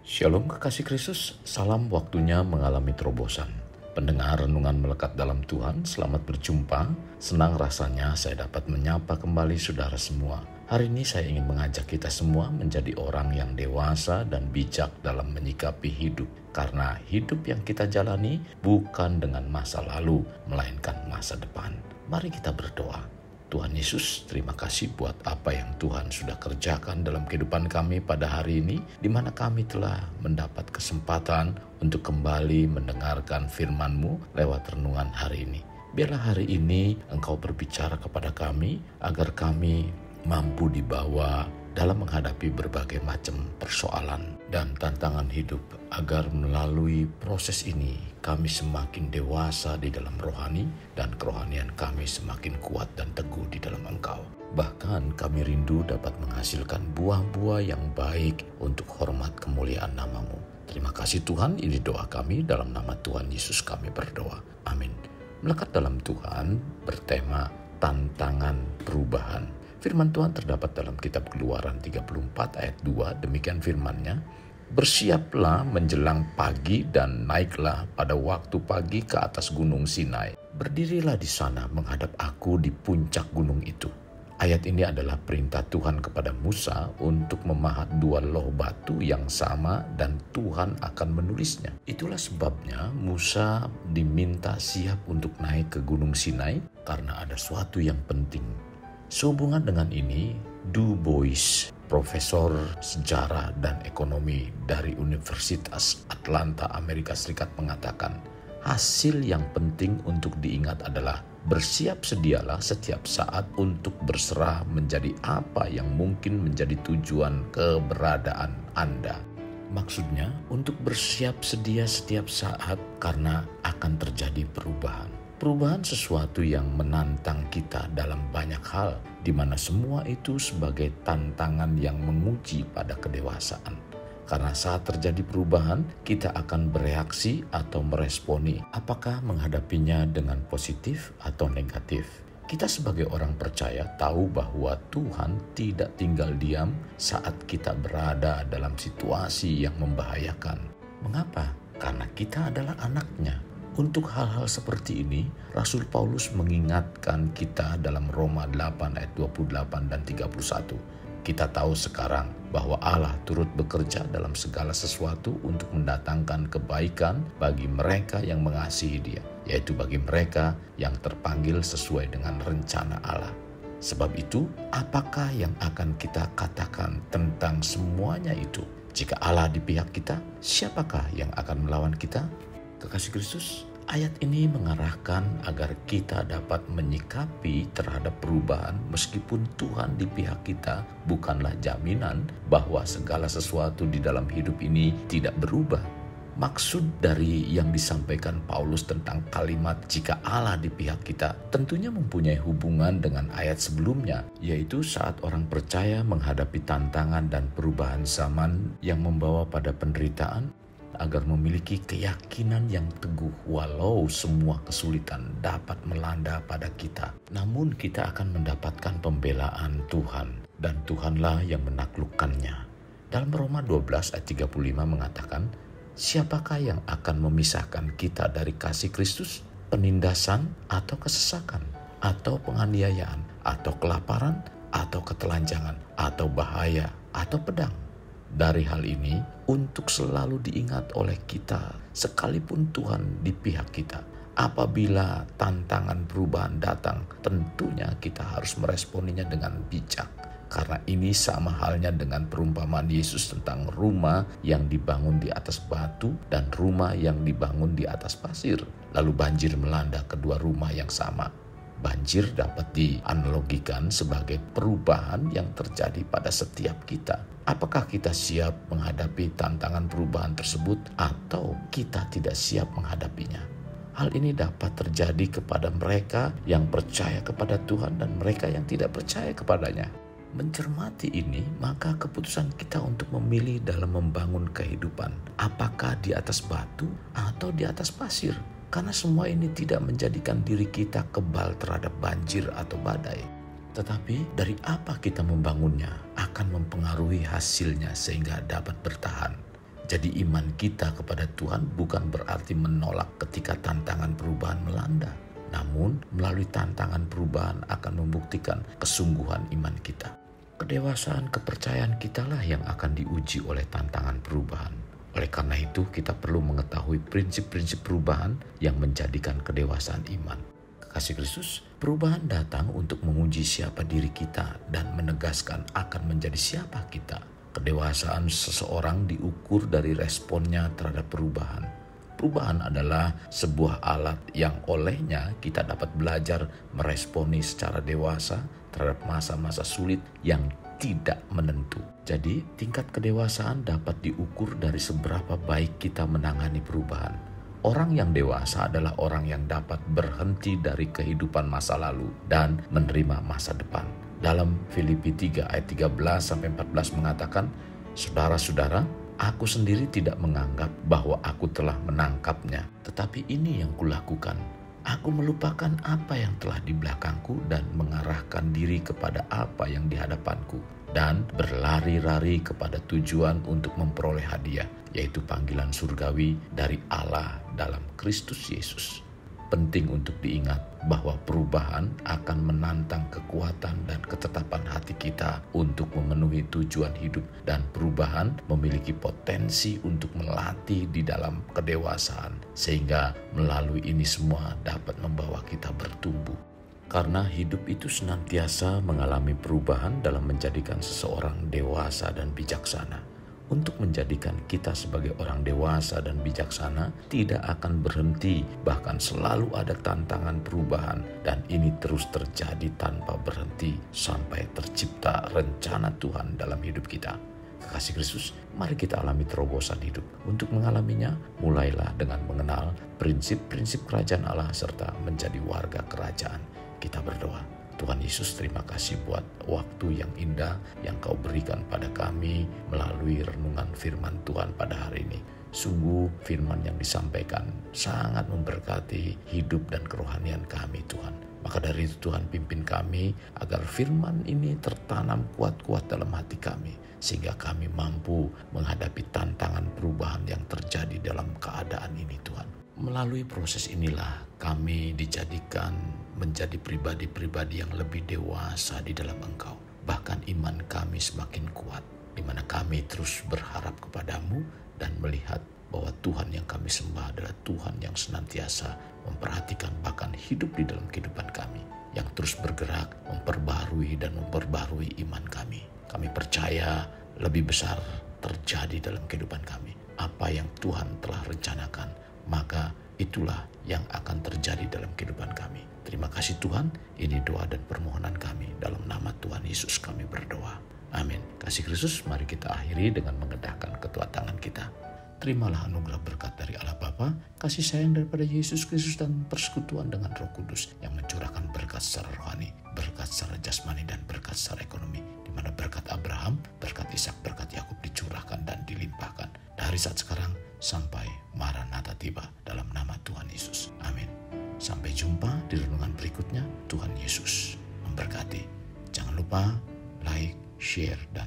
Shalom kekasih Kristus, salam waktunya mengalami terobosan. Pendengar renungan melekat dalam Tuhan, selamat berjumpa. Senang rasanya saya dapat menyapa kembali saudara semua. Hari ini saya ingin mengajak kita semua menjadi orang yang dewasa dan bijak dalam menyikapi hidup. Karena hidup yang kita jalani bukan dengan masa lalu, melainkan masa depan. Mari kita berdoa. Tuhan Yesus, terima kasih buat apa yang Tuhan sudah kerjakan dalam kehidupan kami pada hari ini, di mana kami telah mendapat kesempatan untuk kembali mendengarkan firman-Mu lewat renungan hari ini. Biarlah hari ini Engkau berbicara kepada kami, agar kami mampu dibawa dalam menghadapi berbagai macam persoalan dan tantangan hidup, agar melalui proses ini kami semakin dewasa di dalam rohani dan kerohanian kami semakin kuat dan teguh di dalam Engkau. Bahkan kami rindu dapat menghasilkan buah-buah yang baik untuk hormat kemuliaan nama-Mu. Terima kasih Tuhan, ini doa kami dalam nama Tuhan Yesus kami berdoa. Amin. Melekat dalam Tuhan bertema tantangan perubahan. Firman Tuhan terdapat dalam kitab Keluaran 34 ayat 2, demikian firman-Nya. Bersiaplah menjelang pagi dan naiklah pada waktu pagi ke atas gunung Sinai. Berdirilah di sana menghadap aku di puncak gunung itu. Ayat ini adalah perintah Tuhan kepada Musa untuk memahat dua loh batu yang sama dan Tuhan akan menulisnya. Itulah sebabnya Musa diminta siap untuk naik ke gunung Sinai karena ada suatu yang penting. Sehubungan dengan ini, Du Bois, profesor sejarah dan ekonomi dari Universitas Atlanta, Amerika Serikat mengatakan, hasil yang penting untuk diingat adalah bersiap sedialah setiap saat untuk berserah menjadi apa yang mungkin menjadi tujuan keberadaan Anda. Maksudnya untuk bersiap sedia setiap saat karena akan terjadi perubahan. Perubahan sesuatu yang menantang kita dalam banyak hal, di mana semua itu sebagai tantangan yang menguji pada kedewasaan. Karena saat terjadi perubahan, kita akan bereaksi atau meresponi, apakah menghadapinya dengan positif atau negatif. Kita sebagai orang percaya tahu bahwa Tuhan tidak tinggal diam saat kita berada dalam situasi yang membahayakan. Mengapa? Karena kita adalah anak-Nya. Untuk hal-hal seperti ini, Rasul Paulus mengingatkan kita dalam Roma 8 ayat 28 dan 31. Kita tahu sekarang bahwa Allah turut bekerja dalam segala sesuatu untuk mendatangkan kebaikan bagi mereka yang mengasihi Dia, yaitu bagi mereka yang terpanggil sesuai dengan rencana Allah. Sebab itu, apakah yang akan kita katakan tentang semuanya itu? Jika Allah di pihak kita, siapakah yang akan melawan kita? Kekasih Kristus, ayat ini mengarahkan agar kita dapat menyikapi terhadap perubahan meskipun Tuhan di pihak kita bukanlah jaminan bahwa segala sesuatu di dalam hidup ini tidak berubah. Maksud dari yang disampaikan Paulus tentang kalimat jika Allah di pihak kita tentunya mempunyai hubungan dengan ayat sebelumnya, yaitu saat orang percaya menghadapi tantangan dan perubahan zaman yang membawa pada penderitaan, agar memiliki keyakinan yang teguh walau semua kesulitan dapat melanda pada kita. Namun kita akan mendapatkan pembelaan Tuhan dan Tuhanlah yang menaklukkannya. Dalam Roma 12 ayat 35 mengatakan, siapakah yang akan memisahkan kita dari kasih Kristus? Penindasan atau kesesakan, atau penganiayaan, atau kelaparan, atau ketelanjangan, atau bahaya, atau pedang. Dari hal ini, untuk selalu diingat oleh kita, sekalipun Tuhan di pihak kita, apabila tantangan perubahan datang, tentunya kita harus meresponinya dengan bijak. Karena ini sama halnya dengan perumpamaan Yesus tentang rumah yang dibangun di atas batu dan rumah yang dibangun di atas pasir. Lalu banjir melanda kedua rumah yang sama. Banjir dapat dianalogikan sebagai perubahan yang terjadi pada setiap kita. Apakah kita siap menghadapi tantangan perubahan tersebut atau kita tidak siap menghadapinya? Hal ini dapat terjadi kepada mereka yang percaya kepada Tuhan dan mereka yang tidak percaya kepadanya. Mencermati ini, maka keputusan kita untuk memilih dalam membangun kehidupan, apakah di atas batu atau di atas pasir? Karena semua ini tidak menjadikan diri kita kebal terhadap banjir atau badai. Tetapi dari apa kita membangunnya akan mempengaruhi hasilnya sehingga dapat bertahan. Jadi iman kita kepada Tuhan bukan berarti menolak ketika tantangan perubahan melanda. Namun melalui tantangan perubahan akan membuktikan kesungguhan iman kita. Kedewasaan kepercayaan kitalah yang akan diuji oleh tantangan perubahan. Oleh karena itu kita perlu mengetahui prinsip-prinsip perubahan yang menjadikan kedewasaan iman. Kekasih Kristus, perubahan datang untuk menguji siapa diri kita dan menegaskan akan menjadi siapa kita. Kedewasaan seseorang diukur dari responnya terhadap perubahan. Perubahan adalah sebuah alat yang olehnya kita dapat belajar meresponi secara dewasa terhadap masa-masa sulit yang tidak menentu. Jadi, tingkat kedewasaan dapat diukur dari seberapa baik kita menangani perubahan. Orang yang dewasa adalah orang yang dapat berhenti dari kehidupan masa lalu dan menerima masa depan. Dalam Filipi 3 ayat 13-14 mengatakan, "Saudara-saudara, aku sendiri tidak menganggap bahwa aku telah menangkapnya, tetapi ini yang kulakukan. Aku melupakan apa yang telah di belakangku dan mengarahkan diri kepada apa yang di hadapanku, dan berlari-lari kepada tujuan untuk memperoleh hadiah, yaitu panggilan surgawi dari Allah dalam Kristus Yesus." Penting untuk diingat bahwa perubahan akan menantang kekuatan dan ketetapan hati kita untuk memenuhi tujuan hidup, dan perubahan memiliki potensi untuk melatih di dalam kedewasaan sehingga melalui ini semua dapat membawa kita bertumbuh. Karena hidup itu senantiasa mengalami perubahan dalam menjadikan seseorang dewasa dan bijaksana. Untuk menjadikan kita sebagai orang dewasa dan bijaksana tidak akan berhenti, bahkan selalu ada tantangan perubahan, dan ini terus terjadi tanpa berhenti sampai tercipta rencana Tuhan dalam hidup kita. Kekasih Kristus, mari kita alami terobosan hidup. Untuk mengalaminya, mulailah dengan mengenal prinsip-prinsip kerajaan Allah serta menjadi warga kerajaan. Kita berdoa. Tuhan Yesus, terima kasih buat waktu yang indah yang Kau berikan pada kami melalui renungan firman Tuhan pada hari ini. Sungguh firman yang disampaikan sangat memberkati hidup dan kerohanian kami, Tuhan. Maka dari itu Tuhan, pimpin kami agar firman ini tertanam kuat-kuat dalam hati kami, sehingga kami mampu menghadapi tantangan perubahan yang terjadi dalam keadaan ini, Tuhan. Melalui proses inilah kami dijadikan menjadi pribadi-pribadi yang lebih dewasa di dalam Engkau. Bahkan iman kami semakin kuat, di mana kami terus berharap kepadamu dan melihat bahwa Tuhan yang kami sembah adalah Tuhan yang senantiasa memperhatikan bahkan hidup di dalam kehidupan kami, yang terus bergerak memperbarui dan memperbarui iman kami. Kami percaya lebih besar terjadi dalam kehidupan kami. Apa yang Tuhan telah rencanakan, maka itulah yang akan terjadi dalam kehidupan kami. Terima kasih Tuhan, ini doa dan permohonan kami. Dalam nama Tuhan Yesus kami berdoa. Amin. Kasih Kristus, mari kita akhiri dengan mengendahkan kedua tangan kita. Terimalah anugerah berkat dari Allah Bapa, kasih sayang daripada Yesus Kristus, dan persekutuan dengan Roh Kudus yang mencurahkan berkat secara rohani, berkat secara jasmani, dan berkat secara ekonomi, di mana berkat Abraham, berkat Ishak, berkat Yakub dicurahkan dan dilimpahkan dari saat sekarang sampai Maranatha tiba, dalam nama Tuhan Yesus. Amin. Sampai jumpa di renungan berikutnya. Tuhan Yesus memberkati. Jangan lupa like, share, dan